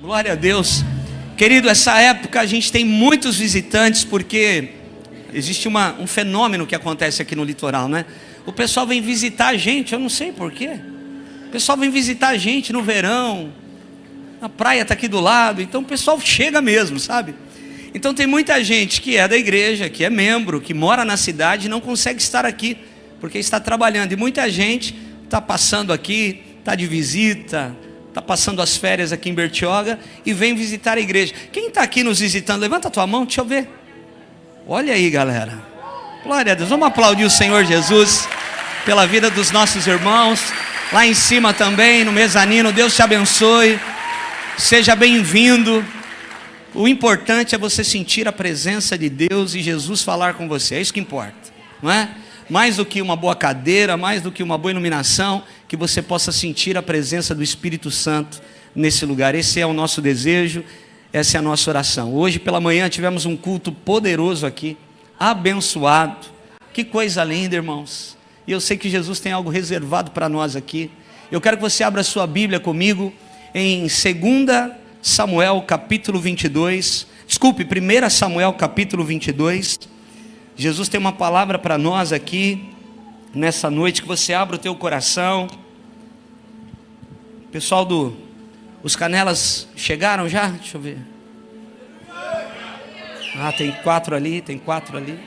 Glória a Deus. Querido, essa época a gente tem muitos visitantes porque existe um fenômeno que acontece aqui no litoral, né? O pessoal vem visitar a gente, eu não sei porquê. O pessoal vem visitar a gente no verão, a praia está aqui do lado, então o pessoal chega mesmo, sabe? Então tem muita gente que é da igreja, que é membro, que mora na cidade e não consegue estar aqui, porque está trabalhando. E muita gente está passando aqui, está de visita, está passando as férias aqui em Bertioga e vem visitar a igreja. Quem está aqui nos visitando? Levanta a tua mão, deixa eu ver. Olha aí, galera. Glória a Deus. Vamos aplaudir o Senhor Jesus pela vida dos nossos irmãos. Lá em cima também, no mezanino. Deus te abençoe. Seja bem-vindo. O importante é você sentir a presença de Deus e Jesus falar com você. É isso que importa, não é? Mais do que uma boa cadeira, mais do que uma boa iluminação, que você possa sentir a presença do Espírito Santo nesse lugar. Esse é o nosso desejo, essa é a nossa oração. Hoje pela manhã tivemos um culto poderoso aqui, abençoado. Que coisa linda, irmãos. E eu sei que Jesus tem algo reservado para nós aqui. Eu quero que você abra a sua Bíblia comigo em 2 Samuel capítulo 22. Desculpe, 1 Samuel capítulo 22. Jesus tem uma palavra para nós aqui, nessa noite, que você abra o teu coração. Pessoal os Canelas chegaram já? Deixa eu ver. Ah, tem 4 ali, tem 4 ali.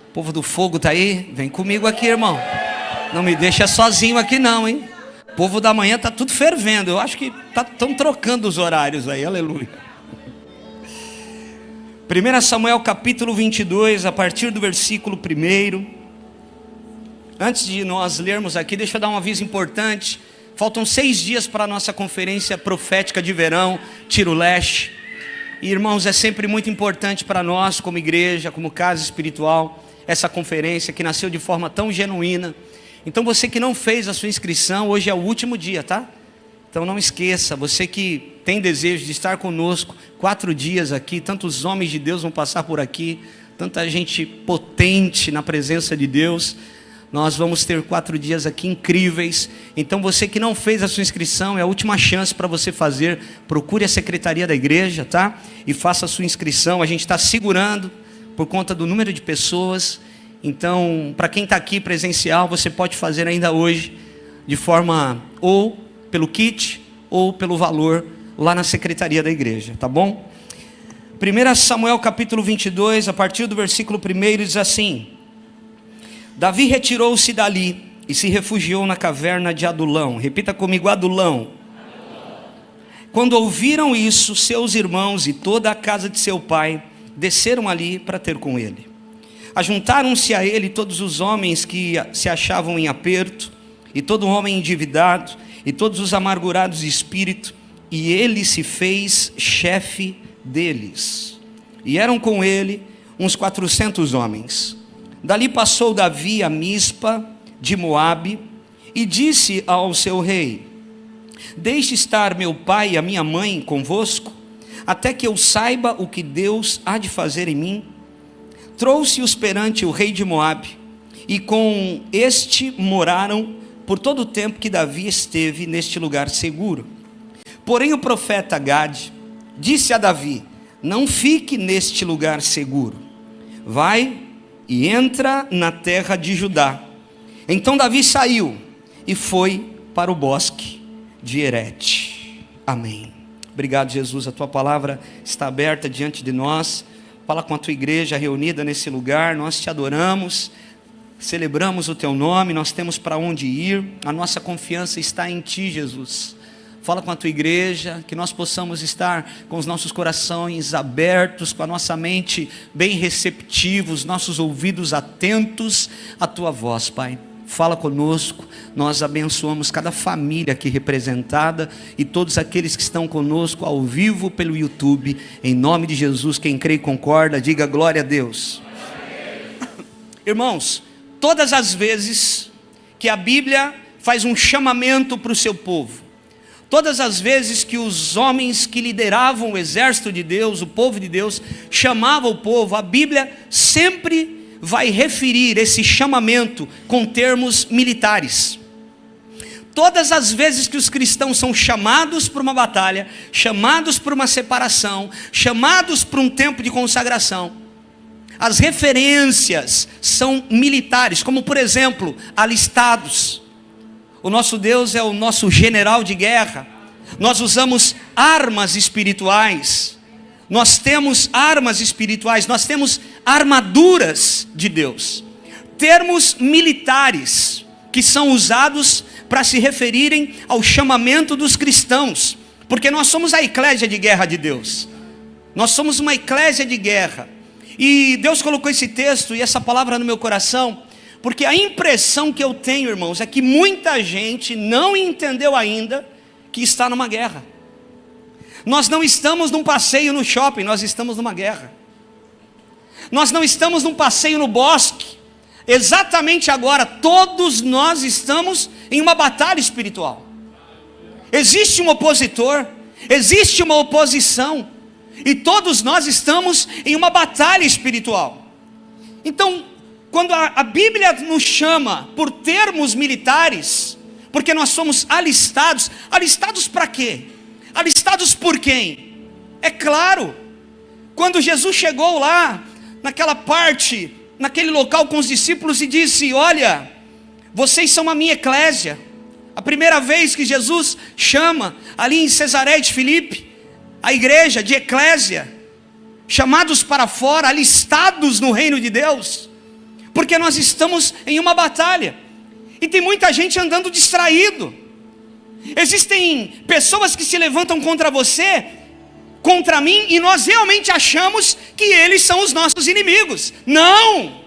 O povo do fogo está aí? Vem comigo aqui, irmão. Não me deixa sozinho aqui não, hein? O povo da manhã está tudo fervendo. Eu acho que estão trocando os horários aí, aleluia. 1 Samuel capítulo 22, a partir do versículo 1. Antes de nós lermos aqui, deixa eu dar um aviso importante. Faltam 6 dias para a nossa conferência profética de verão, Tiro Leste. E irmãos, é sempre muito importante para nós, como igreja, como casa espiritual, essa conferência que nasceu de forma tão genuína. Então você que não fez a sua inscrição, hoje é o último dia, tá? Então não esqueça, você que tem desejo de estar conosco, 4 dias aqui, tantos homens de Deus vão passar por aqui, tanta gente potente na presença de Deus, nós vamos ter 4 dias aqui incríveis. Então você que não fez a sua inscrição, é a última chance para você fazer, procure a secretaria da igreja, tá? E faça a sua inscrição, a gente está segurando por conta do número de pessoas. Então, para quem está aqui presencial, você pode fazer ainda hoje, de forma ou pelo kit, ou pelo valor, lá na secretaria da igreja, tá bom? 1 Samuel capítulo 22, a partir do versículo 1, diz assim: Davi retirou-se dali, e se refugiou na caverna de Adulão. Repita comigo, Adulão. Quando ouviram isso, seus irmãos e toda a casa de seu pai, desceram ali para ter com ele. Ajuntaram-se a ele todos os homens que se achavam em aperto, e todo homem endividado, e todos os amargurados de espírito, e ele se fez chefe deles. E eram com ele uns 400 homens. Dali passou Davi a Mispa de Moabe, e disse ao seu rei: Deixe estar meu pai e a minha mãe convosco, até que eu saiba o que Deus há de fazer em mim. Trouxe-os perante o rei de Moabe, e com este moraram por todo o tempo que Davi esteve neste lugar seguro. Porém o profeta Gade disse a Davi: Não fique neste lugar seguro, vai e entra na terra de Judá. Então Davi saiu e foi para o bosque de Herete. Amém. Obrigado, Jesus, a tua palavra está aberta diante de nós. Fala com a tua igreja reunida nesse lugar. Nós te adoramos, celebramos o teu nome, nós temos para onde ir, a nossa confiança está em ti, Jesus. Fala com a tua igreja, que nós possamos estar com os nossos corações abertos, com a nossa mente bem receptivos, nossos ouvidos atentos à tua voz, Pai. Fala conosco, nós abençoamos cada família aqui representada e todos aqueles que estão conosco ao vivo pelo YouTube. Em nome de Jesus, quem crê e concorda, diga glória a Deus. Irmãos, todas as vezes que a Bíblia faz um chamamento para o seu povo, todas as vezes que os homens que lideravam o exército de Deus, o povo de Deus, chamavam o povo, a Bíblia sempre vai referir esse chamamento com termos militares. Todas as vezes que os cristãos são chamados para uma batalha, chamados para uma separação, chamados para um tempo de consagração, as referências são militares, como por exemplo, alistados. O nosso Deus é o nosso general de guerra. Nós usamos armas espirituais. Nós temos armas espirituais, nós temos armaduras de Deus. Termos militares que são usados para se referirem ao chamamento dos cristãos, porque nós somos a eclésia de guerra de Deus. Nós somos uma eclésia de guerra. E Deus colocou esse texto e essa palavra no meu coração, porque a impressão que eu tenho, irmãos, é que muita gente não entendeu ainda que está numa guerra. Nós não estamos num passeio no shopping, nós estamos numa guerra. Nós não estamos num passeio no bosque. Exatamente agora, todos nós estamos em uma batalha espiritual. Existe um opositor, existe uma oposição, e todos nós estamos em uma batalha espiritual. Então, quando a Bíblia nos chama por termos militares, porque nós somos alistados, alistados para quê? Alistados por quem? É claro, quando Jesus chegou lá, naquela parte, naquele local com os discípulos e disse: olha, vocês são a minha eclésia. A primeira vez que Jesus chama, ali em Cesareia de Filipe, a igreja de eclésia, chamados para fora, alistados no reino de Deus, porque nós estamos em uma batalha, e tem muita gente andando distraído. Existem pessoas que se levantam contra você, contra mim, e nós realmente achamos que eles são os nossos inimigos. Não!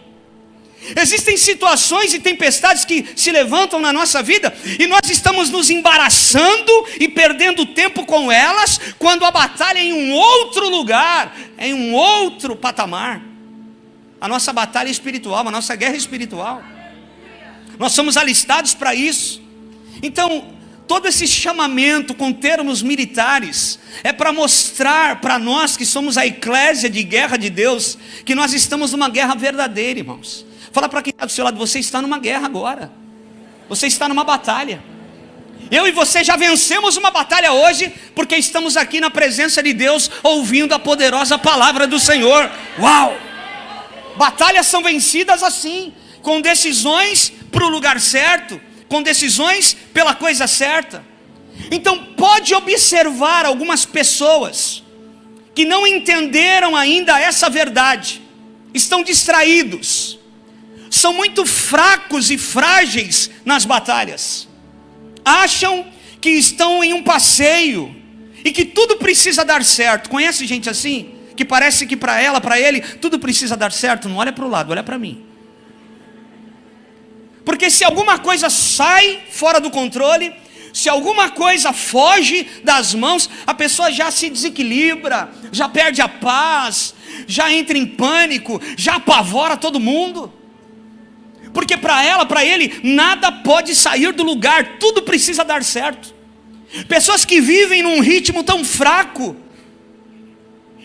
Existem situações e tempestades que se levantam na nossa vida, e nós estamos nos embaraçando e perdendo tempo com elas, quando a batalha é em um outro lugar, é em um outro patamar. A nossa batalha é espiritual, a nossa guerra é espiritual. Nós somos alistados para isso. Então, todo esse chamamento com termos militares é para mostrar para nós que somos a eclésia de guerra de Deus, que nós estamos numa guerra verdadeira, irmãos. Fala para quem está do seu lado: você está numa guerra agora, você está numa batalha. Eu e você já vencemos uma batalha hoje, porque estamos aqui na presença de Deus, ouvindo a poderosa palavra do Senhor. Uau! Batalhas são vencidas assim, com decisões para o lugar certo, com decisões pela coisa certa. Então pode observar algumas pessoas que não entenderam ainda essa verdade, estão distraídos, são muito fracos e frágeis nas batalhas, acham que estão em um passeio e que tudo precisa dar certo. Conhece gente assim? Que parece que para ela, para ele, tudo precisa dar certo. Não olha para o lado, olha para mim. Porque se alguma coisa sai fora do controle, se alguma coisa foge das mãos, a pessoa já se desequilibra, já perde a paz, já entra em pânico, já apavora todo mundo. Porque para ela, para ele, nada pode sair do lugar, tudo precisa dar certo. Pessoas que vivem num ritmo tão fraco,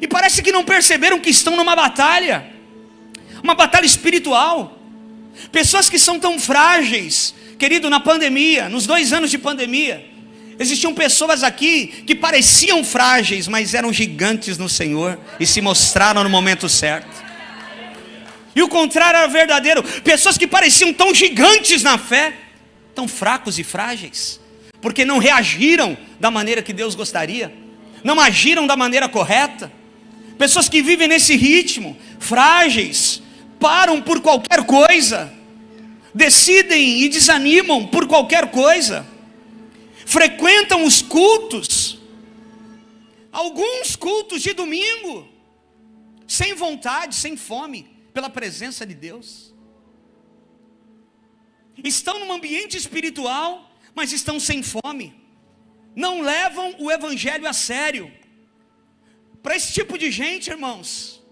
e parece que não perceberam que estão numa batalha, uma batalha espiritual. Pessoas que são tão frágeis, querido, na pandemia, nos 2 anos de pandemia, existiam pessoas aqui que pareciam frágeis, mas eram gigantes no Senhor, e se mostraram no momento certo. E o contrário era verdadeiro, pessoas que pareciam tão gigantes na fé, tão fracos e frágeis, porque não reagiram da maneira que Deus gostaria, não agiram da maneira correta. Pessoas que vivem nesse ritmo, frágeis, param por qualquer coisa, decidem e desanimam por qualquer coisa, frequentam os cultos, alguns cultos de domingo, sem vontade, sem fome, pela presença de Deus. Estão num ambiente espiritual, mas estão sem fome, não levam o evangelho a sério. Para esse tipo de gente, irmãos,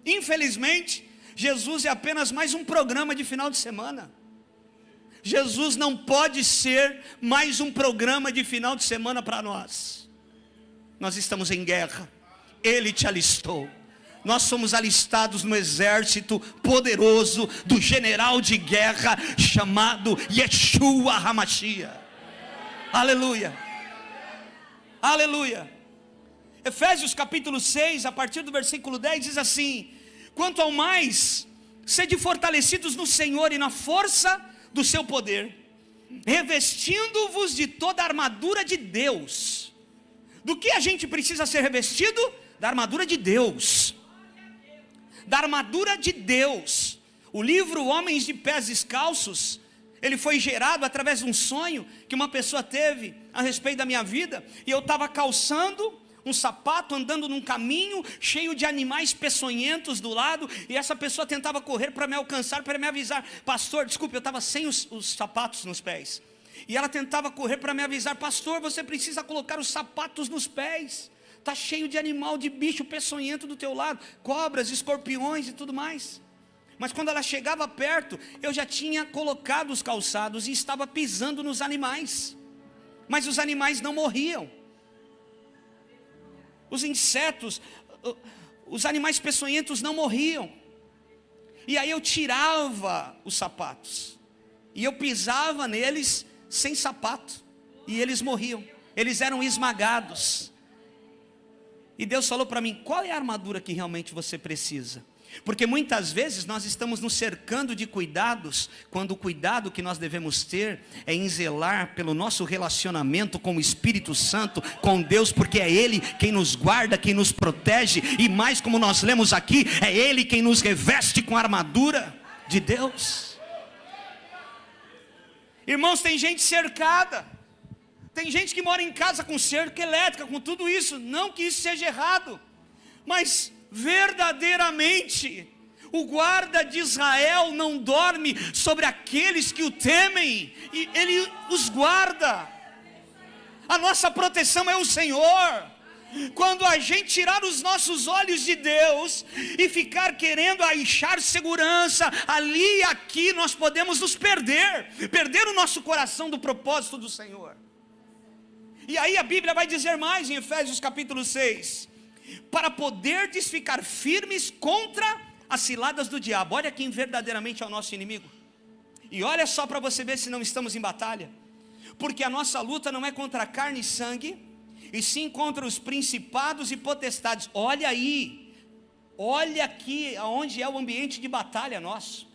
infelizmente, Jesus é apenas mais um programa de final de semana. Jesus não pode ser mais um programa de final de semana para nós. Nós estamos em guerra, Ele te alistou. Nós somos alistados no exército poderoso do general de guerra chamado Yeshua HaMashiach. Aleluia. Aleluia. Efésios capítulo 6, a partir do versículo 10, diz assim: quanto ao mais, sede fortalecidos no Senhor e na força do seu poder, revestindo-vos de toda a armadura de Deus. Do que a gente precisa ser revestido? Da armadura de Deus. Da armadura de Deus. O livro Homens de Pés Descalços, ele foi gerado através de um sonho que uma pessoa teve a respeito da minha vida. E eu estava calçando um sapato, andando num caminho cheio de animais peçonhentos do lado, e essa pessoa tentava correr para me alcançar, para me avisar: pastor, desculpe, eu estava sem os sapatos nos pés. E ela tentava correr para me avisar: pastor, você precisa colocar os sapatos nos pés, está cheio de animal, de bicho peçonhento do teu lado, cobras, escorpiões e tudo mais. Mas quando ela chegava perto, eu já tinha colocado os calçados e estava pisando nos animais, mas os animais não morriam. Os insetos, os animais peçonhentos não morriam. E aí eu tirava os sapatos e eu pisava neles sem sapato, e eles morriam, eles eram esmagados. E Deus falou para mim: qual é a armadura que realmente você precisa? Porque muitas vezes nós estamos nos cercando de cuidados, quando o cuidado que nós devemos ter é em zelar pelo nosso relacionamento com o Espírito Santo, com Deus, porque é Ele quem nos guarda, quem nos protege, e mais, como nós lemos aqui, é Ele quem nos reveste com a armadura de Deus. Irmãos, tem gente cercada, tem gente que mora em casa com cerca elétrica, com tudo isso, não que isso seja errado, mas verdadeiramente o guarda de Israel não dorme sobre aqueles que o temem, e Ele os guarda. A nossa proteção é o Senhor. Quando a gente tirar os nossos olhos de Deus e ficar querendo achar segurança ali e aqui, nós podemos nos perder o nosso coração do propósito do Senhor. E aí a Bíblia vai dizer mais em Efésios capítulo 6: para poderdes ficar firmes contra as ciladas do diabo. Olha quem verdadeiramente é o nosso inimigo. E olha só para você ver se não estamos em batalha. Porque a nossa luta não é contra carne e sangue, e sim contra os principados e potestades. Olha aí, olha aqui aonde é o ambiente de batalha nosso.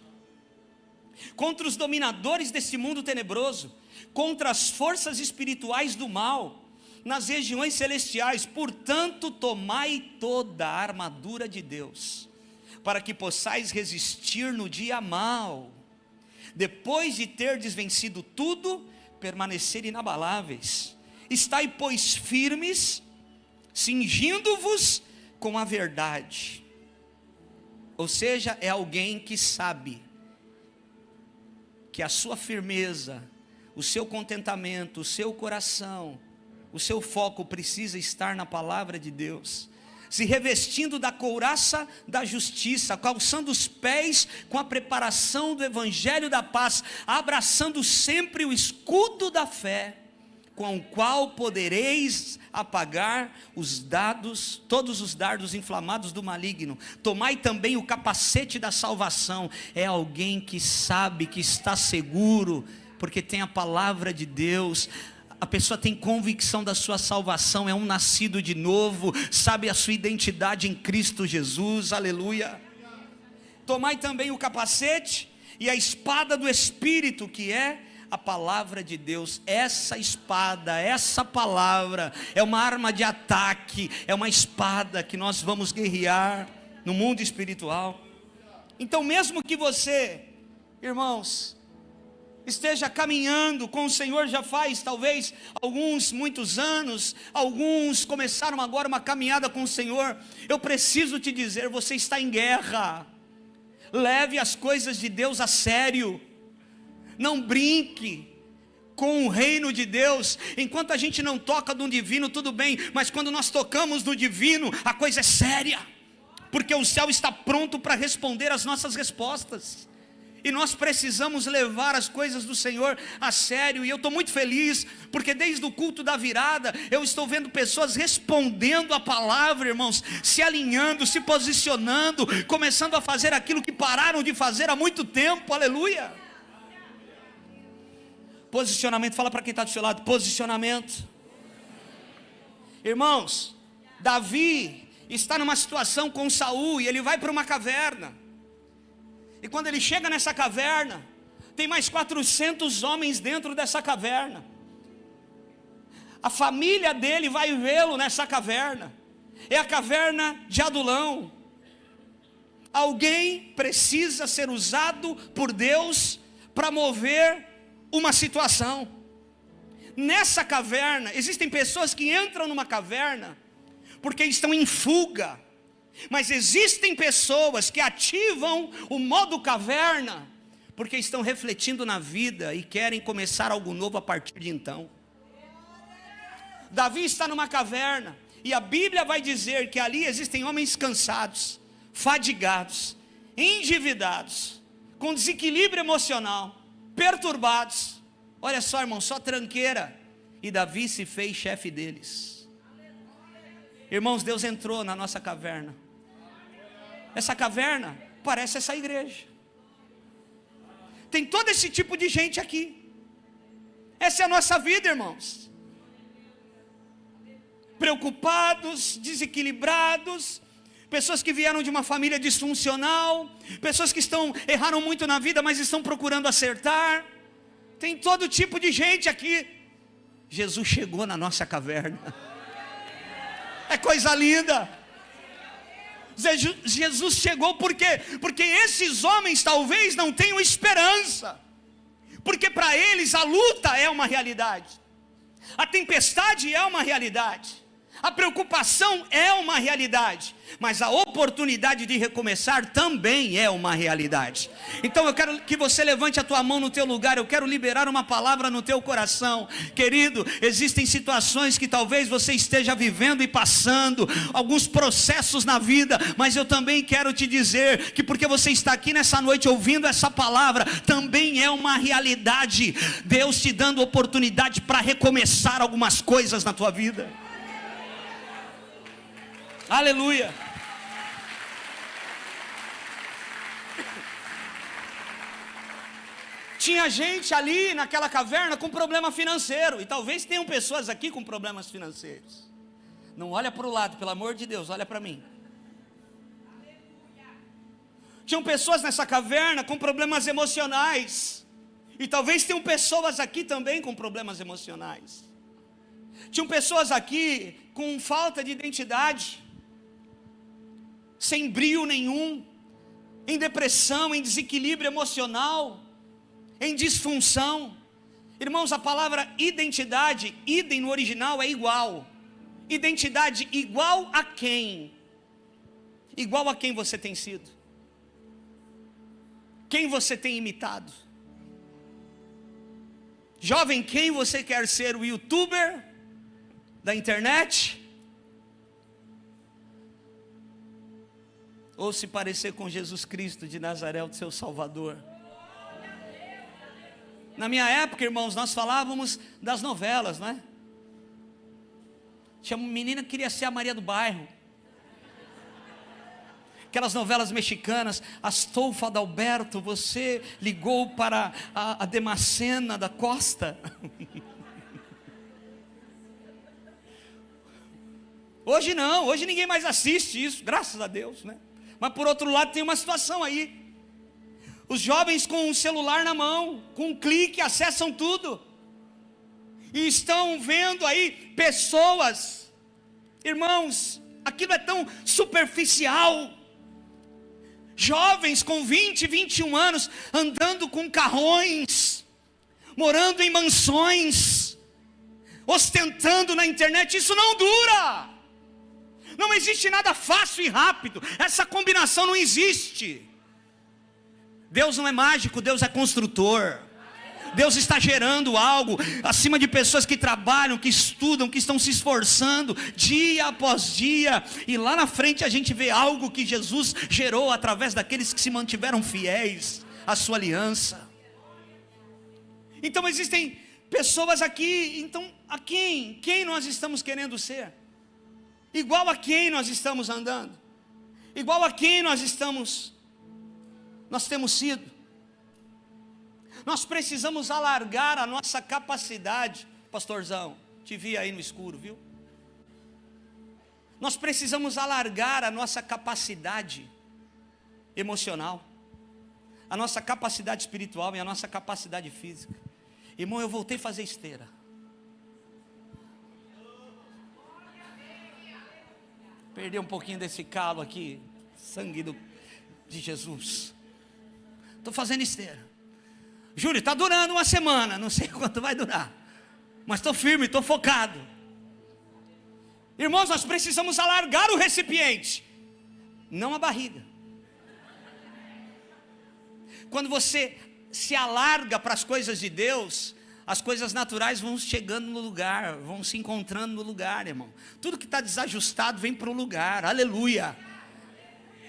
Contra os dominadores desse mundo tenebroso, contra as forças espirituais do mal nas regiões celestiais. Portanto, tomai toda a armadura de Deus, para que possais resistir no dia mau. Depois de terdes vencido tudo, permanecer inabaláveis. Estai, pois, firmes, cingindo-vos com a verdade. Ou seja, é alguém que sabe que a sua firmeza, o seu contentamento, o seu coração, o seu foco precisa estar na palavra de Deus, se revestindo da couraça da justiça, calçando os pés com a preparação do evangelho da paz, abraçando sempre o escudo da fé, com o qual podereis apagar todos os dardos inflamados do maligno. Tomai também o capacete da salvação. É alguém que sabe que está seguro, porque tem a palavra de Deus. A pessoa tem convicção da sua salvação, é um nascido de novo, sabe a sua identidade em Cristo Jesus, aleluia. Tomai também o capacete e a espada do Espírito, que é a palavra de Deus. Essa espada, essa palavra é uma arma de ataque, é uma espada que nós vamos guerrear no mundo espiritual. Então, mesmo que você, irmãos, esteja caminhando com o Senhor já faz talvez muitos anos, alguns começaram agora uma caminhada com o Senhor, eu preciso te dizer, você está em guerra. Leve as coisas de Deus a sério, não brinque com o reino de Deus. Enquanto a gente não toca no divino, tudo bem, mas quando nós tocamos no divino, a coisa é séria, porque o céu está pronto para responder as nossas respostas. E nós precisamos levar as coisas do Senhor a sério. E eu estou muito feliz, porque desde o culto da virada, eu estou vendo pessoas respondendo a palavra, irmãos, se alinhando, se posicionando, começando a fazer aquilo que pararam de fazer há muito tempo, aleluia. Posicionamento, fala para quem está do seu lado, posicionamento. Irmãos, Davi está numa situação com Saul e ele vai para uma caverna. E quando ele chega nessa caverna, tem mais 400 homens dentro dessa caverna. A família dele vai vê-lo nessa caverna. É a caverna de Adulão. Alguém precisa ser usado por Deus para mover uma situação. Nessa caverna, existem pessoas que entram numa caverna porque estão em fuga. Mas existem pessoas que ativam o modo caverna porque estão refletindo na vida e querem começar algo novo a partir de então. Davi está numa caverna e a Bíblia vai dizer que ali existem homens cansados, fadigados, endividados, com desequilíbrio emocional, perturbados. Olha só, irmão, só tranqueira. E Davi se fez chefe deles. Irmãos, Deus entrou na nossa caverna. Essa caverna parece essa igreja. Tem todo esse tipo de gente aqui. Essa é a nossa vida, irmãos. Preocupados, desequilibrados, pessoas que vieram de uma família disfuncional, pessoas que erraram muito na vida, mas estão procurando acertar. Tem todo tipo de gente aqui. Jesus chegou na nossa caverna. É coisa linda. Jesus chegou por quê? Porque esses homens talvez não tenham esperança. Porque para eles a luta é uma realidade. A tempestade é uma realidade. A preocupação é uma realidade, mas a oportunidade de recomeçar também é uma realidade. Então eu quero que você levante a tua mão no teu lugar. Eu quero liberar uma palavra no teu coração. Querido, existem situações que talvez você esteja vivendo e passando, alguns processos na vida, mas eu também quero te dizer que porque você está aqui nessa noite ouvindo essa palavra, também é uma realidade. Deus te dando oportunidade para recomeçar algumas coisas na tua vida. Aleluia. Tinha gente ali naquela caverna com problema financeiro. E talvez tenham pessoas aqui com problemas financeiros. Não olha para o lado, pelo amor de Deus, olha para mim. Tinham pessoas nessa caverna com problemas emocionais. E talvez tenham pessoas aqui também com problemas emocionais. Tinham pessoas aqui com falta de identidade, sem brio nenhum, em depressão, em desequilíbrio emocional, em disfunção. Irmãos, a palavra identidade, idem no original é igual. Identidade igual a quem? Igual a quem você tem sido? Quem você tem imitado? Jovem, quem você quer ser? O youtuber da internet? Ou se parecer com Jesus Cristo de Nazaré, o seu Salvador? Na minha época, irmãos, nós falávamos das novelas, né? Tinha uma menina que queria ser a Maria do Bairro. Aquelas novelas mexicanas, Astolfo Adalberto, você ligou para a Demacena da Costa. Hoje não, hoje ninguém mais assiste isso, graças a Deus, né? Mas por outro lado tem uma situação aí. Os jovens com um celular na mão, com um clique, acessam tudo. E estão vendo aí pessoas. Irmãos, aquilo é tão superficial. Jovens com 20, 21 anos, andando com carrões, morando em mansões, ostentando na internet. Isso não dura. Não existe nada fácil e rápido. Essa combinação não existe. Deus não é mágico, Deus é construtor. Deus está gerando algo acima de pessoas que trabalham, que estudam, que estão se esforçando dia após dia. E lá na frente a gente vê algo que Jesus gerou através daqueles que se mantiveram fiéis à sua aliança. Então existem pessoas aqui. Então a quem nós estamos querendo ser? Igual a quem nós estamos andando? Igual a quem nós temos sido? Nós precisamos alargar a nossa capacidade. Pastorzão, te vi aí no escuro, viu? Nós precisamos alargar a nossa capacidade emocional, a nossa capacidade espiritual e a nossa capacidade física. Irmão, eu voltei a fazer esteira. Perdi um pouquinho desse calo aqui, sangue de Jesus. Estou fazendo esteira. Júlio, está durando uma semana, não sei quanto vai durar, mas estou firme, estou focado. Irmãos, nós precisamos alargar o recipiente, não a barriga. Quando você se alarga para as coisas de Deus, as coisas naturais vão chegando no lugar, vão se encontrando no lugar, irmão. Tudo que está desajustado vem para o lugar, aleluia.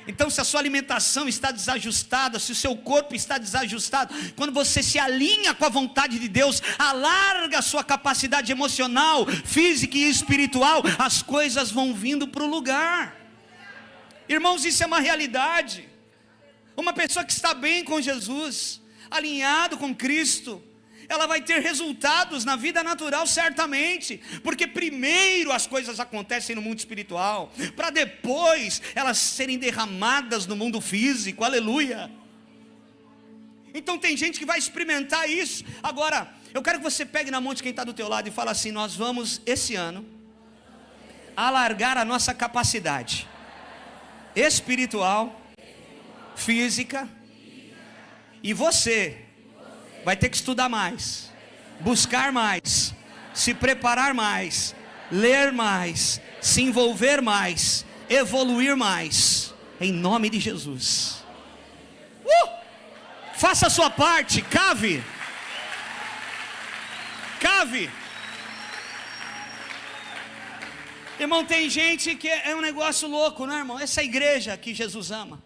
Então, se a sua alimentação está desajustada, se o seu corpo está desajustado, quando você se alinha com a vontade de Deus, alarga a sua capacidade emocional, física e espiritual, as coisas vão vindo para o lugar. Irmãos, isso é uma realidade. Uma pessoa que está bem com Jesus, alinhado com Cristo, ela vai ter resultados na vida natural certamente, porque primeiro as coisas acontecem no mundo espiritual, para depois elas serem derramadas no mundo físico, aleluia. Então tem gente que vai experimentar isso. Agora, eu quero que você pegue na mão de quem está do teu lado e fala assim: nós vamos esse ano alargar a nossa capacidade espiritual, física, e você vai ter que estudar mais, buscar mais, se preparar mais, ler mais, se envolver mais, evoluir mais, em nome de Jesus. Faça a sua parte, cave. Irmão, tem gente que é um negócio louco, né, irmão? Essa igreja que Jesus ama.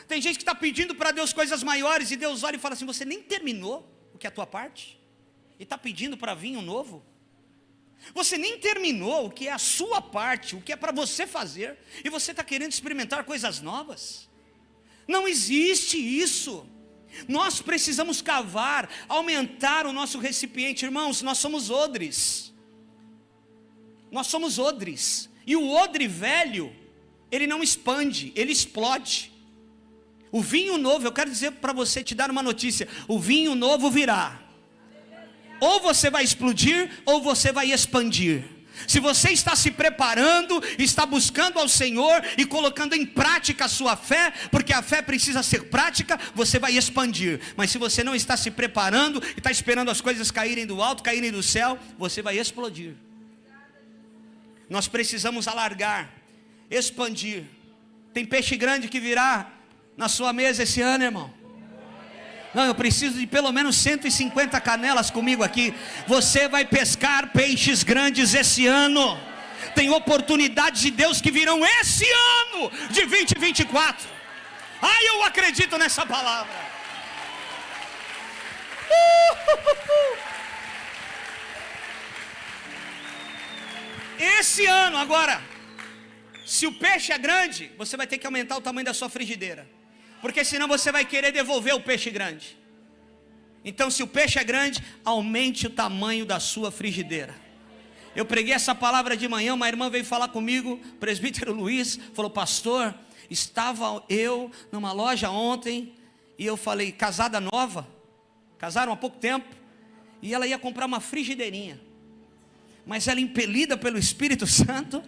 Tem gente que está pedindo para Deus coisas maiores, e Deus olha e fala assim: você nem terminou o que é a tua parte, e está pedindo para vir um novo? Você nem terminou o que é a sua parte, o que é para você fazer, e você está querendo experimentar coisas novas? Não existe isso. Nós precisamos cavar, aumentar o nosso recipiente. Irmãos, nós somos odres. E o odre velho, ele não expande, ele explode. O vinho novo, eu quero dizer para você, te dar uma notícia: o vinho novo virá. Ou você vai explodir, ou você vai expandir. Se você está se preparando, está buscando ao Senhor e colocando em prática a sua fé, porque a fé precisa ser prática, você vai expandir. Mas se você não está se preparando e está esperando as coisas caírem do alto, caírem do céu, você vai explodir. Nós precisamos alargar, expandir. Tem peixe grande que virá na sua mesa esse ano, irmão. Não, eu preciso de pelo menos 150 canelas comigo aqui. Você vai pescar peixes grandes esse ano. Tem oportunidades de Deus que virão esse ano de 2024. Ai, eu acredito nessa palavra. Esse ano agora, se o peixe é grande, você vai ter que aumentar o tamanho da sua frigideira, porque senão você vai querer devolver o peixe grande. Então, se o peixe é grande, aumente o tamanho da sua frigideira. Eu preguei essa palavra de manhã, uma irmã veio falar comigo, presbítero Luiz, falou: pastor, estava eu numa loja ontem, e eu falei, casada nova, casaram há pouco tempo, e ela ia comprar uma frigideirinha, mas ela, impelida pelo Espírito Santo,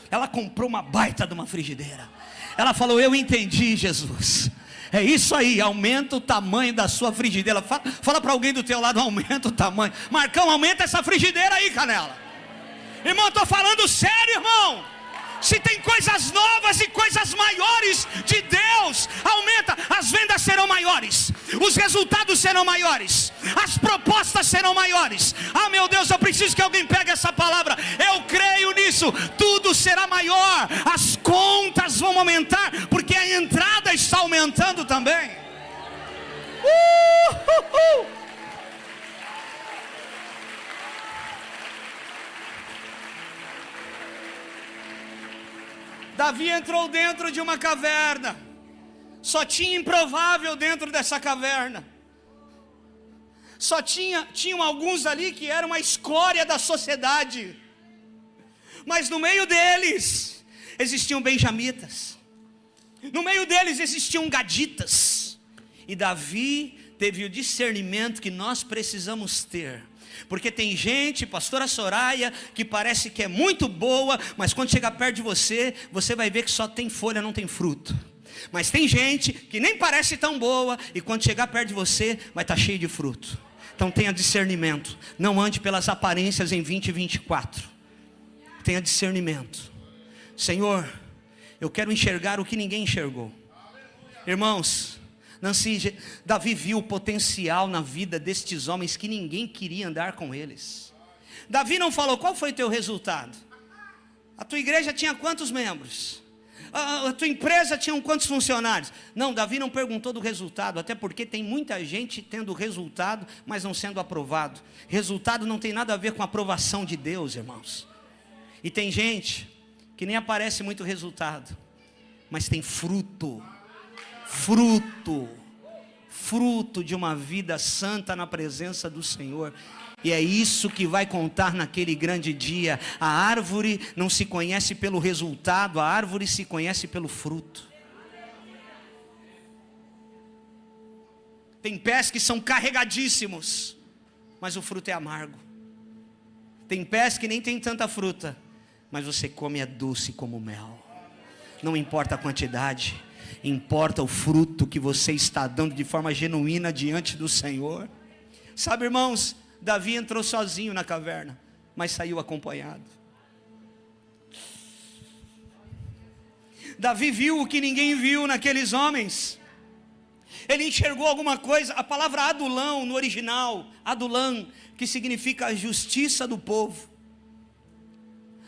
ela comprou uma baita de uma frigideira. Ela falou: eu entendi, Jesus, é isso aí, aumenta o tamanho da sua frigideira. Fala para alguém do teu lado: aumenta o tamanho. Marcão, aumenta essa frigideira aí, Canela. Irmão, estou falando sério, irmão. Se tem coisas novas e coisas maiores de Deus, aumenta. As vendas serão maiores, os resultados serão maiores, as propostas serão maiores. Ah, meu Deus, eu preciso que alguém pegue essa palavra. Eu creio nisso. Tudo será maior, as contas vão aumentar, porque a entrada está aumentando também. Davi entrou dentro de uma caverna. Só tinha improvável dentro dessa caverna. Só tinham alguns ali que eram a escória da sociedade. Mas no meio deles existiam benjamitas. No meio deles existiam gaditas. E Davi teve o discernimento que nós precisamos ter. Porque tem gente, pastora Soraya, que parece que é muito boa, mas quando chega perto de você, você vai ver que só tem folha, não tem fruto. Mas tem gente que nem parece tão boa, e quando chegar perto de você, vai estar cheio de fruto. Então tenha discernimento. Não ande pelas aparências em 2024. Tenha discernimento. Senhor, eu quero enxergar o que ninguém enxergou. Irmãos, Davi viu o potencial na vida destes homens que ninguém queria andar com eles. Davi não falou: qual foi o teu resultado? A tua igreja tinha quantos membros? A tua empresa tinha quantos funcionários? Não, Davi não perguntou do resultado, até porque tem muita gente tendo resultado, mas não sendo aprovado. Resultado não tem nada a ver com a aprovação de Deus, irmãos. E tem gente que nem aparece muito resultado, mas tem fruto de uma vida santa na presença do Senhor. E é isso que vai contar naquele grande dia. A árvore não se conhece pelo resultado, a árvore se conhece pelo fruto. Tem pés que são carregadíssimos, mas o fruto é amargo. Tem pés que nem tem tanta fruta, mas você come é doce como mel. Não importa a quantidade, importa o fruto que você está dando de forma genuína diante do Senhor. Sabe, irmãos, Davi entrou sozinho na caverna, mas saiu acompanhado. Davi viu o que ninguém viu naqueles homens. Ele enxergou alguma coisa. A palavra adulão no original, adulam, que significa a justiça do povo.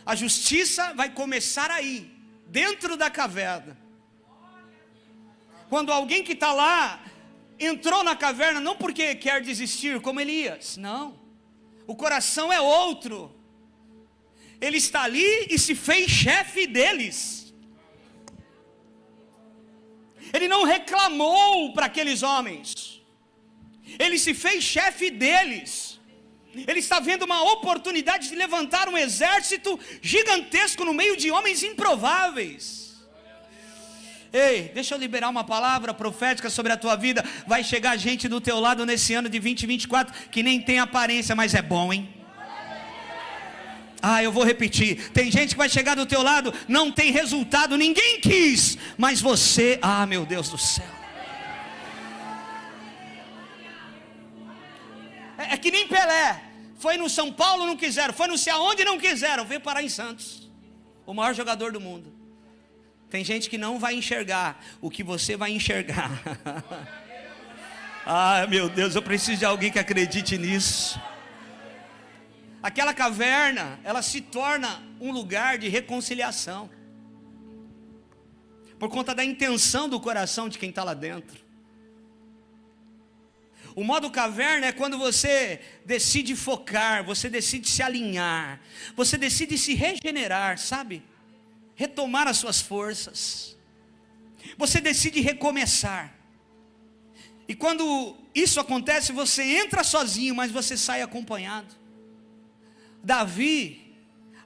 A justiça vai começar aí, dentro da caverna. Quando alguém que está lá entrou na caverna, não porque quer desistir, como Elias, não. O coração é outro. Ele está ali e se fez chefe deles. Ele não reclamou para aqueles homens. Ele se fez chefe deles. Ele está vendo uma oportunidade de levantar um exército gigantesco no meio de homens improváveis. Ei, deixa eu liberar uma palavra profética sobre a tua vida. Vai chegar gente do teu lado nesse ano de 2024 que nem tem aparência, mas é bom, hein? Eu vou repetir. Tem gente que vai chegar do teu lado, não tem resultado, ninguém quis, mas você, meu Deus do céu. É que nem Pelé. Foi no São Paulo, não quiseram. Foi não sei aonde, não quiseram. Veio parar em Santos. O maior jogador do mundo. Tem gente que não vai enxergar o que você vai enxergar. Meu Deus, eu preciso de alguém que acredite nisso. Aquela caverna, ela se torna um lugar de reconciliação. Por conta da intenção do coração de quem está lá dentro. O modo caverna é quando você decide focar, você decide se alinhar, você decide se regenerar, sabe? Retomar as suas forças. Você decide recomeçar. E quando isso acontece, você entra sozinho, mas você sai acompanhado. Davi,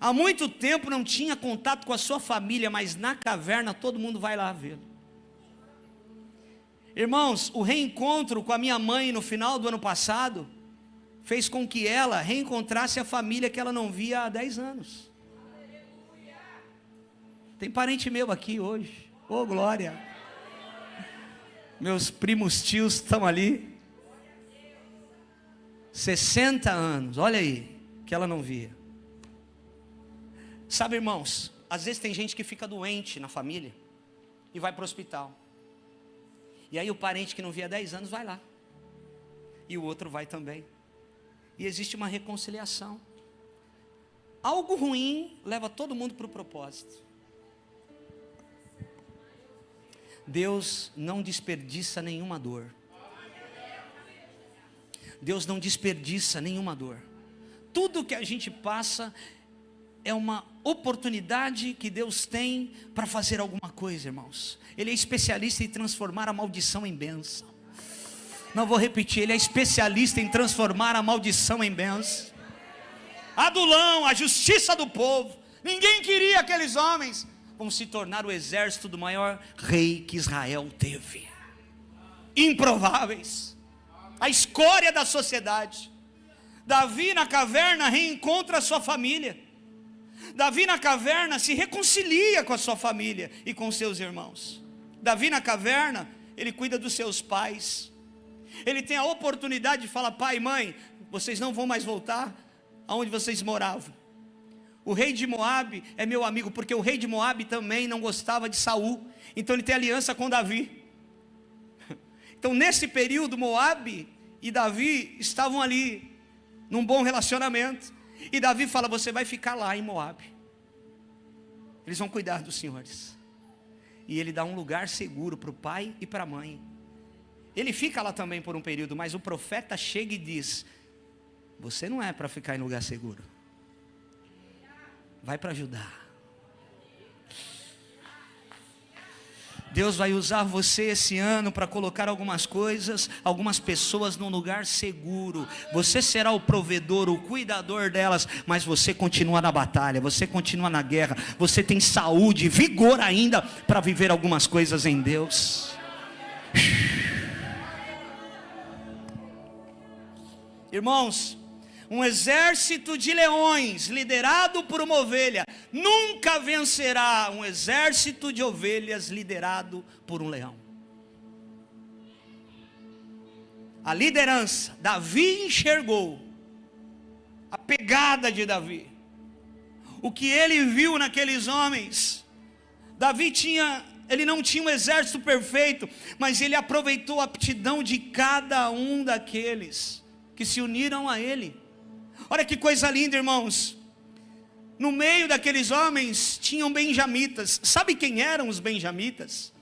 há muito tempo não tinha contato com a sua família, mas na caverna todo mundo vai lá vê-lo. Irmãos, o reencontro com a minha mãe no final do ano passado fez com que ela reencontrasse a família que ela não via há 10 anos. Tem parente meu aqui hoje. Glória. Meus primos tios estão ali. 60 anos, olha aí, que ela não via. Sabe, irmãos, às vezes tem gente que fica doente na família e vai para o hospital. E aí o parente que não via há 10 anos vai lá. E o outro vai também. E existe uma reconciliação. Algo ruim leva todo mundo para o propósito. Deus não desperdiça nenhuma dor. Deus não desperdiça nenhuma dor. Tudo que a gente passa é uma oportunidade que Deus tem para fazer alguma coisa, irmãos. Ele é especialista em transformar a maldição em bênção. Não vou repetir, ele é especialista em transformar a maldição em bênção. Adulão, a justiça do povo. Ninguém queria aqueles homens. Vão se tornar o exército do maior rei que Israel teve. Improváveis. A escória da sociedade. Davi na caverna reencontra a sua família. Davi na caverna se reconcilia com a sua família e com seus irmãos. Davi na caverna, ele cuida dos seus pais. Ele tem a oportunidade de falar: pai e mãe, vocês não vão mais voltar aonde vocês moravam. O rei de Moabe é meu amigo, porque o rei de Moabe também não gostava de Saul. Então ele tem aliança com Davi. Então nesse período Moabe e Davi estavam ali num bom relacionamento. E Davi fala: você vai ficar lá em Moabe. Eles vão cuidar dos senhores. E ele dá um lugar seguro para o pai e para a mãe. Ele fica lá também por um período, mas o profeta chega e diz: você não é para ficar em lugar seguro. Vai para Judá. Deus vai usar você esse ano para colocar algumas coisas, algumas pessoas num lugar seguro. Você será o provedor, o cuidador delas, mas você continua na batalha, você continua na guerra. Você tem saúde, vigor ainda para viver algumas coisas em Deus. Irmãos, um exército de leões liderado por uma ovelha nunca vencerá um exército de ovelhas liderado por um leão. A liderança, Davi enxergou a pegada de Davi, o que ele viu naqueles homens. Davi ele não tinha um exército perfeito, mas ele aproveitou a aptidão de cada um daqueles que se uniram a ele. Olha que coisa linda, irmãos. No meio daqueles homens tinham benjamitas. Sabe quem eram os benjamitas?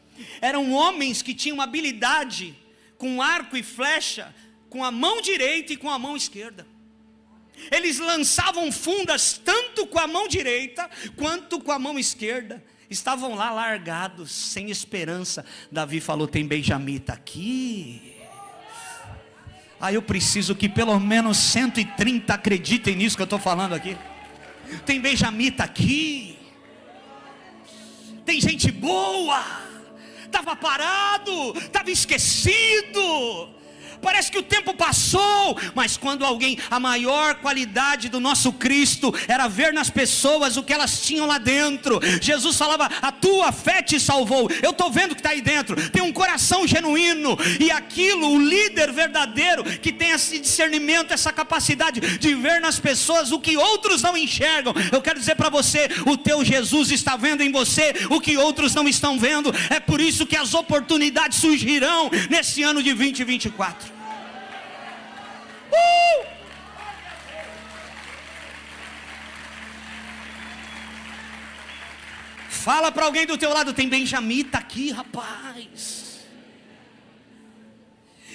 Eram homens que tinham habilidade com arco e flecha, com a mão direita e com a mão esquerda. Eles lançavam fundas tanto com a mão direita quanto com a mão esquerda. Estavam lá largados, sem esperança. Davi falou: tem benjamita aqui. Eu preciso que pelo menos 130 acreditem nisso que eu estou falando aqui. Tem benjamita aqui. Tem gente boa. Estava parado, estava esquecido. Parece que o tempo passou, mas quando a maior qualidade do nosso Cristo era ver nas pessoas o que elas tinham lá dentro. Jesus falava: a tua fé te salvou. Eu estou vendo que está aí dentro, tem um coração genuíno. E aquilo, o líder verdadeiro, que tem esse discernimento, essa capacidade de ver nas pessoas o que outros não enxergam. Eu quero dizer para você, o teu Jesus está vendo em você o que outros não estão vendo. É por isso que as oportunidades surgirão nesse ano de 2024. Fala para alguém do teu lado: tem benjamita aqui, rapaz.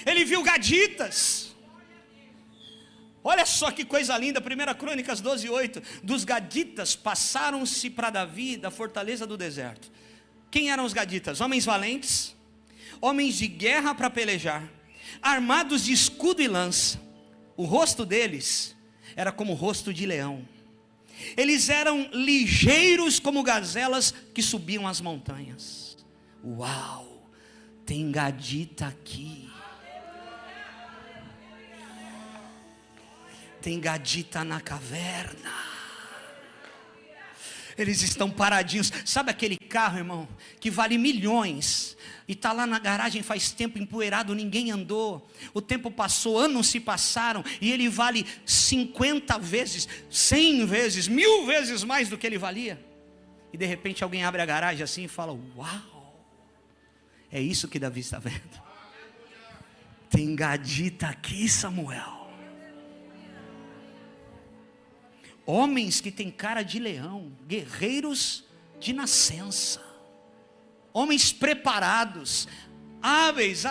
Ele viu gaditas. Olha só que coisa linda, 1 Crônicas 12:8. Dos gaditas passaram-se para Davi da fortaleza do deserto. Quem eram os gaditas? Homens valentes, homens de guerra para pelejar, armados de escudo e lança. O rosto deles era como o rosto de leão. Eles eram ligeiros como gazelas que subiam as montanhas. Uau, tem gadita aqui. Tem gadita na caverna. Eles estão paradinhos. Sabe aquele carro, irmão, que vale milhões e está lá na garagem faz tempo, empoeirado, ninguém andou. O tempo passou, anos se passaram, e ele vale 50 vezes, 100 vezes, 1000 vezes mais do que ele valia. E de repente alguém abre a garagem assim e fala: uau, é isso que Davi está vendo. Tem gadita aqui, Samuel. Homens que têm cara de leão, guerreiros de nascença, homens preparados, hábeis,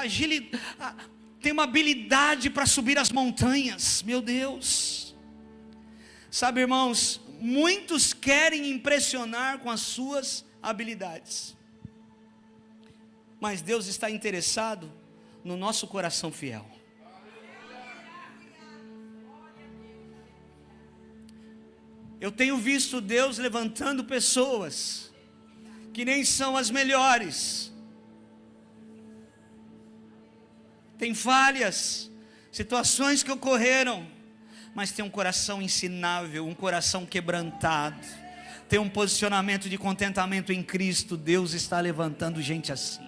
tem uma habilidade para subir as montanhas. Meu Deus. Sabe, irmãos, muitos querem impressionar com as suas habilidades, mas Deus está interessado no nosso coração fiel. Eu tenho visto Deus levantando pessoas que nem são as melhores, tem falhas, situações que ocorreram, mas tem um coração ensinável, um coração quebrantado, tem um posicionamento de contentamento em Cristo. Deus está levantando gente assim,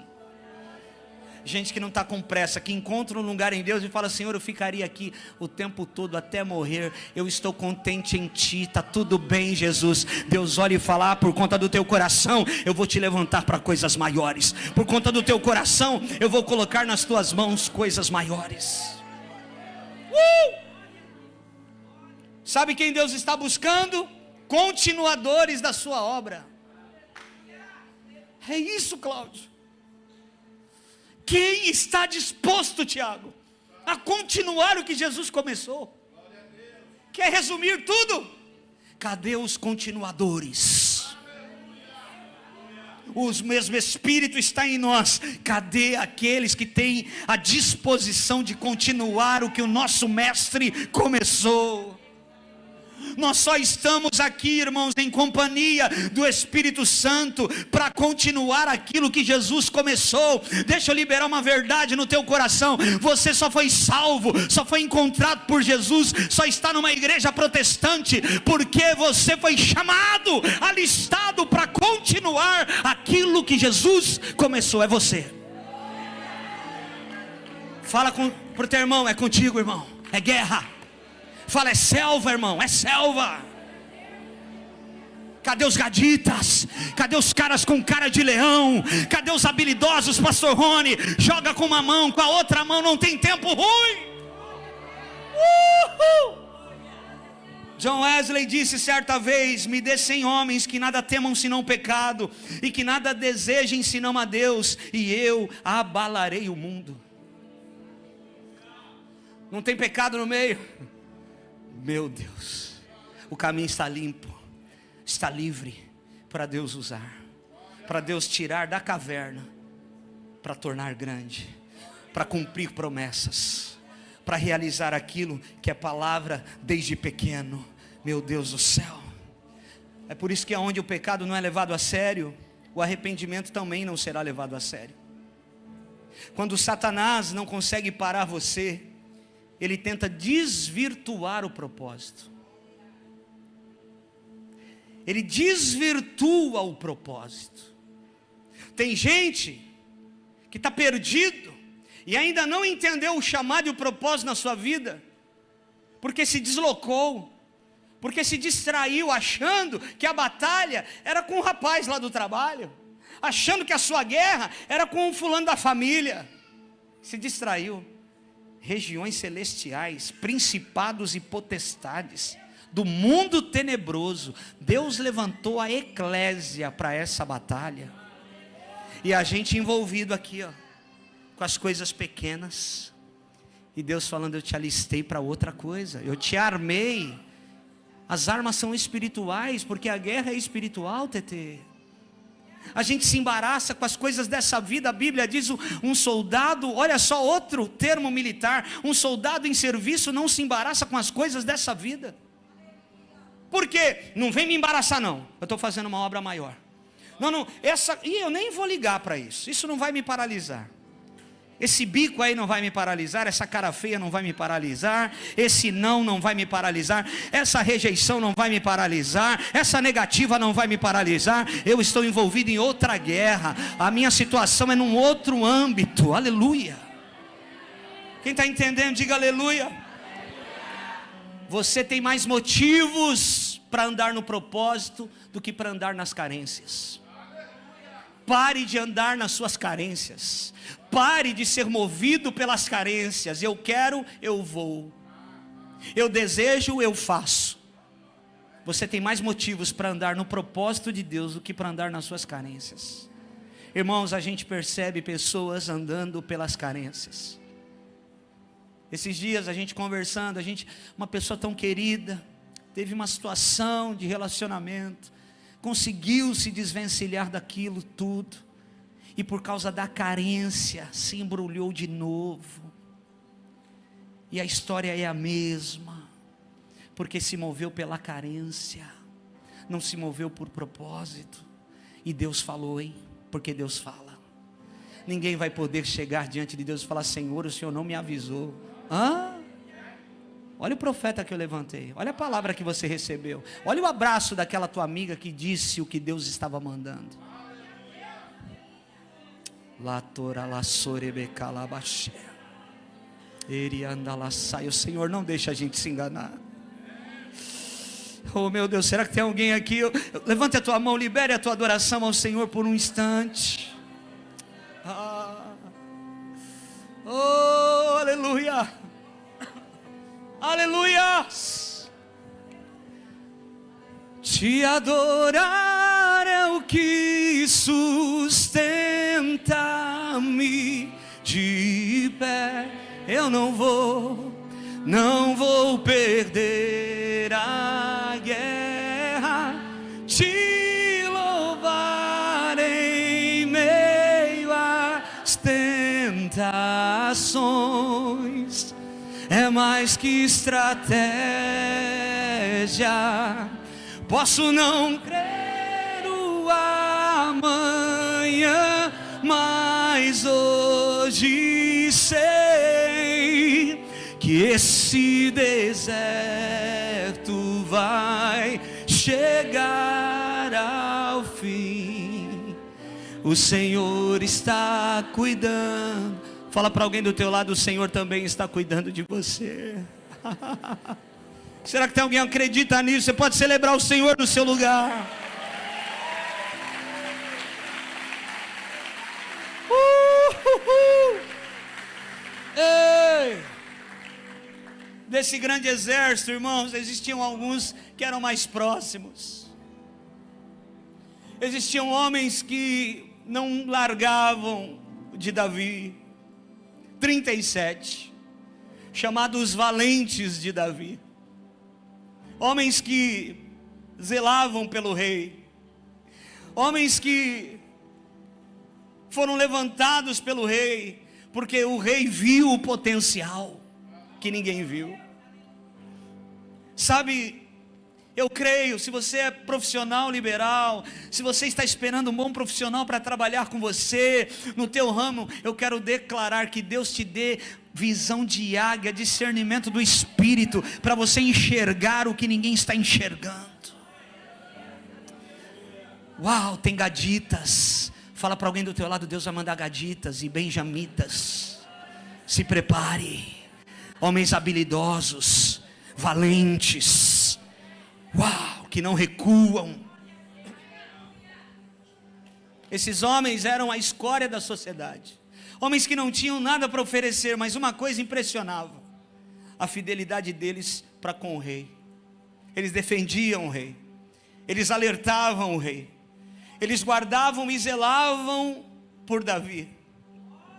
gente que não está com pressa, que encontra um lugar em Deus e fala: Senhor, eu ficaria aqui o tempo todo até morrer, eu estou contente em Ti, está tudo bem, Jesus. Deus olha e fala: por conta do teu coração, eu vou te levantar para coisas maiores, por conta do teu coração, eu vou colocar nas tuas mãos coisas maiores. Sabe quem Deus está buscando? Continuadores da sua obra. É isso, Cláudio. Quem está disposto, Tiago, a continuar o que Jesus começou? Quer resumir tudo? Cadê os continuadores? O mesmo Espírito está em nós. Cadê aqueles que têm a disposição de continuar o que o nosso Mestre começou? Nós só estamos aqui, irmãos, em companhia do Espírito Santo, para continuar aquilo que Jesus começou. Deixa eu liberar uma verdade no teu coração: você só foi salvo, só foi encontrado por Jesus, só está numa igreja protestante, porque você foi chamado, alistado para continuar aquilo que Jesus começou. É você. Fala para o teu irmão: é contigo, irmão, é guerra. Fala: é selva, irmão, é selva. Cadê os gaditas? Cadê os caras com cara de leão? Cadê os habilidosos, pastor Rony? Joga com uma mão, com a outra mão não tem tempo ruim. John Wesley disse certa vez: me dê 100 homens que nada temam senão o pecado, e que nada desejem senão a Deus, e eu abalarei o mundo. Não tem pecado no meio? Meu Deus, o caminho está limpo, está livre para Deus usar, para Deus tirar da caverna, para tornar grande, para cumprir promessas, para realizar aquilo que é palavra desde pequeno. Meu Deus do céu. É por isso que onde o pecado não é levado a sério, o arrependimento também não será levado a sério. Quando Satanás não consegue parar você, ele tenta desvirtuar o propósito. Ele desvirtua o propósito. Tem gente que está perdido e ainda não entendeu o chamado e o propósito na sua vida, porque se deslocou, porque se distraiu, achando que a batalha era com o rapaz lá do trabalho, achando que a sua guerra era com o fulano da família. Se distraiu. Regiões celestiais, principados e potestades do mundo tenebroso, Deus levantou a eclésia para essa batalha, e a gente envolvido aqui, ó, com as coisas pequenas, e Deus falando: eu te alistei para outra coisa, eu te armei. As armas são espirituais, porque a guerra é espiritual, TT. A gente se embaraça com as coisas dessa vida. A Bíblia diz: um soldado, olha só outro termo militar, um soldado em serviço não se embaraça com as coisas dessa vida. Por quê? Não vem me embaraçar não, eu estou fazendo uma obra maior. Não, e eu nem vou ligar para isso, isso não vai me paralisar. Esse bico aí não vai me paralisar, essa cara feia não vai me paralisar, esse não vai me paralisar, essa rejeição não vai me paralisar, essa negativa não vai me paralisar. Eu estou envolvido em outra guerra, a minha situação é num outro âmbito. Aleluia. Quem está entendendo, diga aleluia. Você tem mais motivos para andar no propósito do que para andar nas carências. Pare de andar nas suas carências. Pare de ser movido pelas carências. Eu quero, eu vou. Eu desejo, eu faço. Você tem mais motivos para andar no propósito de Deus do que para andar nas suas carências. Irmãos, a gente percebe pessoas andando pelas carências. Esses dias a gente conversando, uma pessoa tão querida, teve uma situação de relacionamento, conseguiu se desvencilhar daquilo tudo, e por causa da carência se embrulhou de novo. E a história é a mesma, porque se moveu pela carência, não se moveu por propósito. E Deus falou, hein? Porque Deus fala. Ninguém vai poder chegar diante de Deus e falar: Senhor, o Senhor não me avisou. Olha o profeta que eu levantei, olha a palavra que você recebeu, olha o abraço daquela tua amiga que disse o que Deus estava mandando. O Senhor não deixa a gente se enganar. Oh meu Deus, será que tem alguém aqui? Levante a tua mão, libere a tua adoração ao Senhor por um instante. Oh, aleluia. Aleluia. Te adorar é o que sustenta-me de pé. Eu não vou perder a guerra, te louvar em meio às tentações. É mais que estratégia. Posso não crer o amanhã, mas hoje sei que esse deserto vai chegar ao fim. O Senhor está cuidando. Fala para alguém do teu lado: o Senhor também está cuidando de você. Será que tem alguém que acredita nisso? Você pode celebrar o Senhor no seu lugar. Ei! Desse grande exército, irmãos, existiam alguns que eram mais próximos. Existiam homens que não largavam de Davi. 37, chamados valentes de Davi. Homens que zelavam pelo rei. Homens que foram levantados pelo rei, porque o rei viu o potencial que ninguém viu. Sabe, eu creio, se você é profissional liberal, se você está esperando um bom profissional para trabalhar com você, no teu ramo, eu quero declarar que Deus te dê visão de águia, discernimento do Espírito, para você enxergar o que ninguém está enxergando. Uau, tem gaditas. Fala para alguém do teu lado: Deus vai mandar gaditas e benjamitas. Se prepare. Homens habilidosos, valentes, uau, que não recuam. Esses homens eram a escória da sociedade. Homens que não tinham nada para oferecer, mas uma coisa impressionava: a fidelidade deles para com o rei. Eles defendiam o rei, eles alertavam o rei, eles guardavam e zelavam por Davi.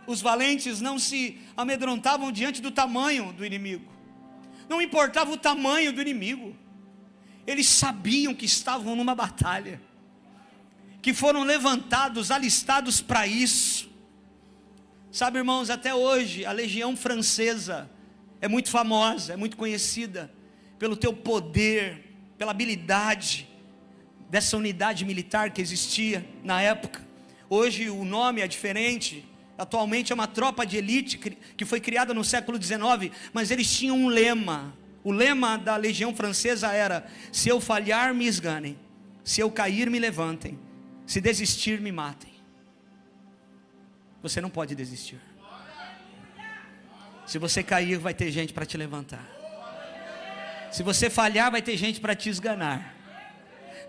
Os valentes não se amedrontavam diante do tamanho do inimigo. Não importava o tamanho do inimigo. Eles sabiam que estavam numa batalha, que foram levantados, alistados para isso. Sabe, irmãos, até hoje a Legião Francesa é muito famosa, é muito conhecida pelo teu poder, pela habilidade dessa unidade militar que existia na época. Hoje o nome é diferente. Atualmente é uma tropa de elite que foi criada no século XIX, mas eles tinham um lema. O lema da Legião Francesa era: se eu falhar, me esganem; se eu cair, me levantem; se desistir, me matem. Você não pode desistir. Se você cair, vai ter gente para te levantar. Se você falhar, vai ter gente para te esganar.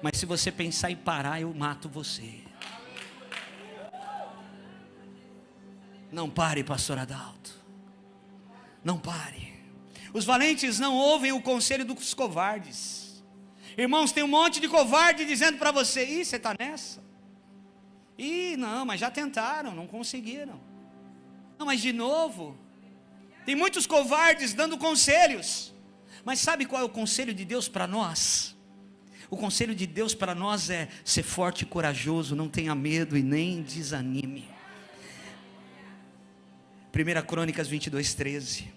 Mas se você pensar em parar, eu mato você. Não pare, pastor Adalto. Não pare. Os valentes não ouvem o conselho dos covardes. Irmãos, tem um monte de covarde dizendo para você: ih, você está nessa? Ih, não, mas já tentaram, não conseguiram. Não, mas de novo. Tem muitos covardes dando conselhos. Mas sabe qual é o conselho de Deus para nós? O conselho de Deus para nós é: ser forte e corajoso, não tenha medo e nem desanime. 1 Crônicas 22:13.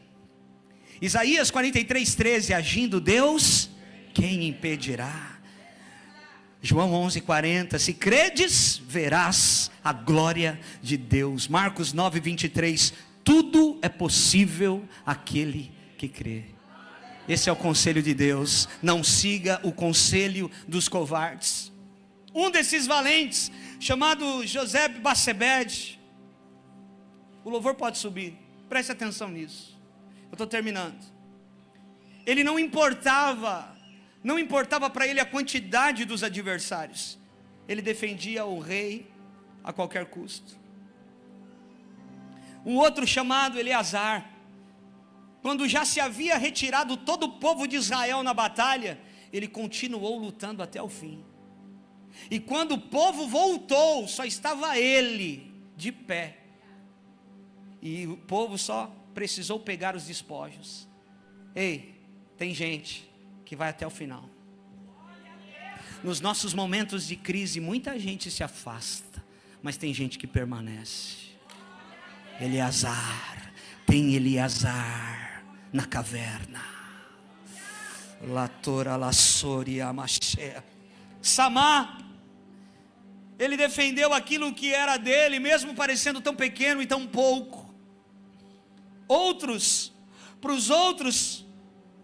Isaías 43:13. Agindo Deus, quem impedirá? João 11:40. Se credes, verás a glória de Deus. Marcos 9:23. Tudo é possível àquele que crê. Esse é o conselho de Deus. Não siga o conselho dos covardes. Um desses valentes, chamado José Bassebed, o louvor pode subir, preste atenção nisso, eu estou terminando. Ele não importava para ele a quantidade dos adversários, ele defendia o rei a qualquer custo. Um outro chamado Eleazar, quando já se havia retirado todo o povo de Israel na batalha, ele continuou lutando até o fim. E quando o povo voltou, só estava ele de pé, e o povo só precisou pegar os despojos. Ei, tem gente que vai até o final. Nos nossos momentos de crise, muita gente se afasta, mas tem gente que permanece. Eleazar, tem Eleazar na caverna. Latora Lassoria Machea. Samá, ele defendeu aquilo que era dele, mesmo parecendo tão pequeno e tão pouco. Para os outros,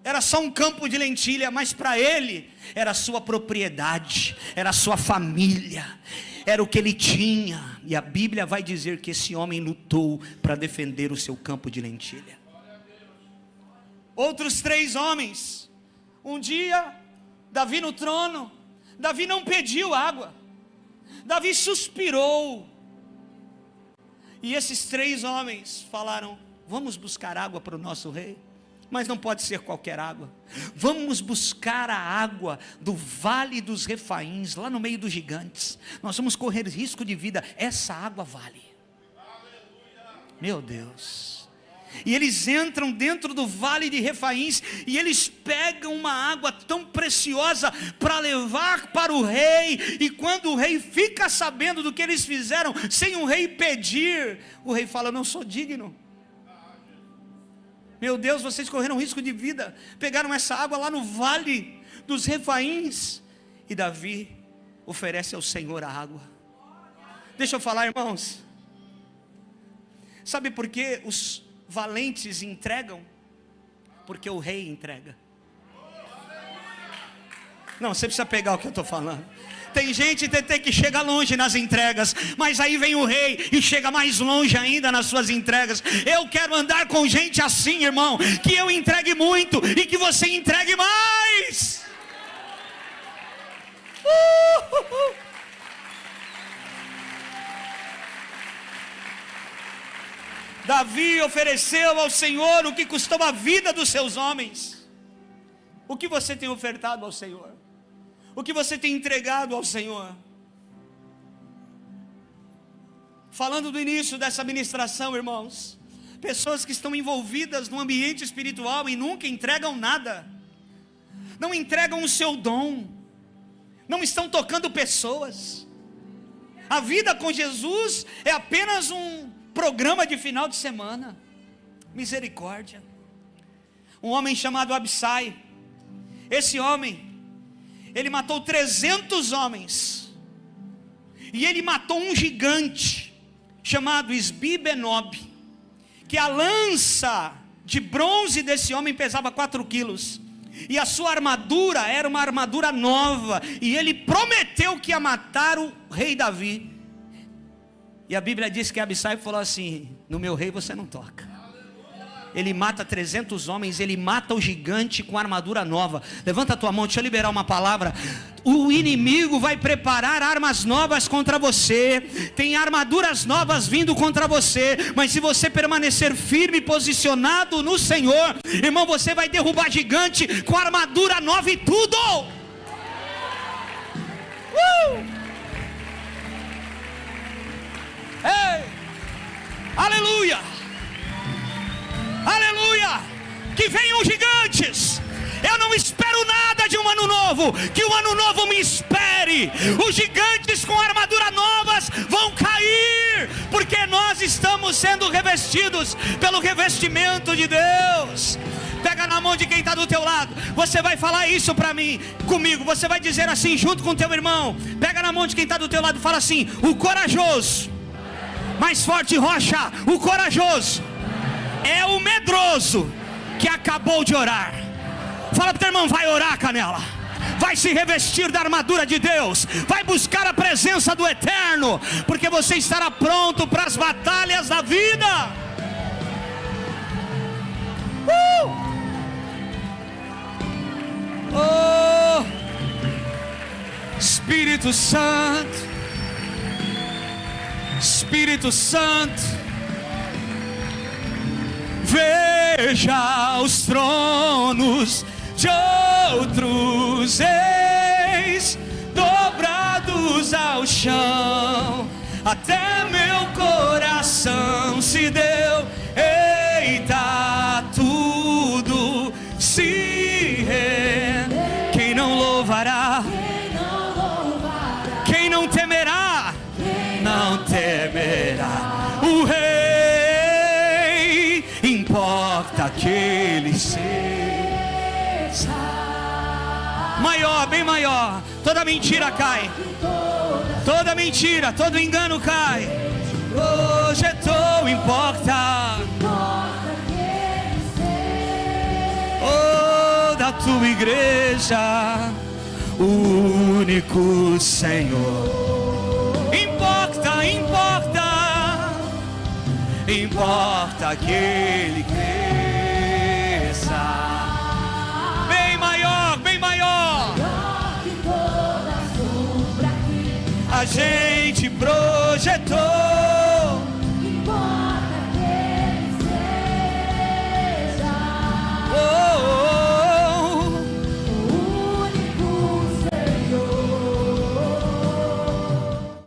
era só um campo de lentilha, mas para ele, era a sua propriedade, era a sua família, era o que ele tinha. E a Bíblia vai dizer que esse homem lutou para defender o seu campo de lentilha. Outros 3 homens, um dia, Davi no trono, Davi não pediu água, Davi suspirou, e esses 3 homens falaram: vamos buscar água para o nosso rei, mas não pode ser qualquer água, vamos buscar a água do vale dos Refaíns, lá no meio dos gigantes, nós vamos correr risco de vida, essa água vale. Meu Deus. E eles entram dentro do vale de Refaíns, e eles pegam uma água tão preciosa para levar para o rei, e quando o rei fica sabendo do que eles fizeram, sem o rei pedir, o rei fala: não sou digno. Meu Deus, vocês correram risco de vida, pegaram essa água lá no vale dos Refaíns. E Davi oferece ao Senhor a água. Deixa eu falar, irmãos, sabe por que os valentes entregam? Porque o rei entrega. Não, você precisa pegar o que eu estou falando. Tem gente que chega longe nas entregas, mas aí vem o rei e chega mais longe ainda nas suas entregas. Eu quero andar com gente assim, irmão, que eu entregue muito e que você entregue mais. Davi ofereceu ao Senhor o que custou a vida dos seus homens. O que você tem ofertado ao Senhor? O que você tem entregado ao Senhor? Falando do início dessa ministração, irmãos, pessoas que estão envolvidas no ambiente espiritual e nunca entregam nada, não entregam o seu dom, não estão tocando pessoas. A vida com Jesus é apenas um programa de final de semana. Misericórdia. Um homem chamado Absai, esse homem, ele matou 300 homens, e ele matou um gigante chamado Isbi-Benob, que a lança de bronze desse homem pesava 4 quilos, e a sua armadura era uma armadura nova, e ele prometeu que ia matar o rei Davi. E a Bíblia diz que Absai falou assim: no meu rei você não toca. Ele mata 300 homens, ele mata o gigante com armadura nova. Levanta a tua mão, deixa eu liberar uma palavra. O inimigo vai preparar armas novas contra você, tem armaduras novas vindo contra você, mas se você permanecer firme e posicionado no Senhor, irmão, você vai derrubar gigante com armadura nova e tudo. Ei! Aleluia! Aleluia! Que venham gigantes. Eu não espero nada de um ano novo, que o ano novo me espere. Os gigantes com armadura novas vão cair, porque nós estamos estamos sendo revestidos pelo revestimento de Deus. Pega na mão de quem está do teu lado. Você vai falar isso para mim, comigo. Você vai dizer assim junto com teu irmão. Pega na mão de quem está do teu lado e fala assim: o corajoso, mais forte, Rocha, o corajoso é o medroso que acabou de orar. Fala para o teu irmão: vai orar, Canela. Vai se revestir da armadura de Deus. Vai buscar a presença do Eterno, porque você estará pronto para as batalhas da vida. Oh, Espírito Santo, Espírito Santo, veja os tronos de outros reis dobrados ao chão, até meu coração se deu. Eita, tudo se rende. Quem não louvará? Quem não temerá? Não temerá o rei. Importa que ele seja maior, bem maior. Toda mentira cai. Toda mentira, todo engano cai. Hoje é tão importa. Oh, da tua igreja, o único Senhor. Importa, importa. Importa que ele cresça. Bem maior, bem maior. A gente projetou.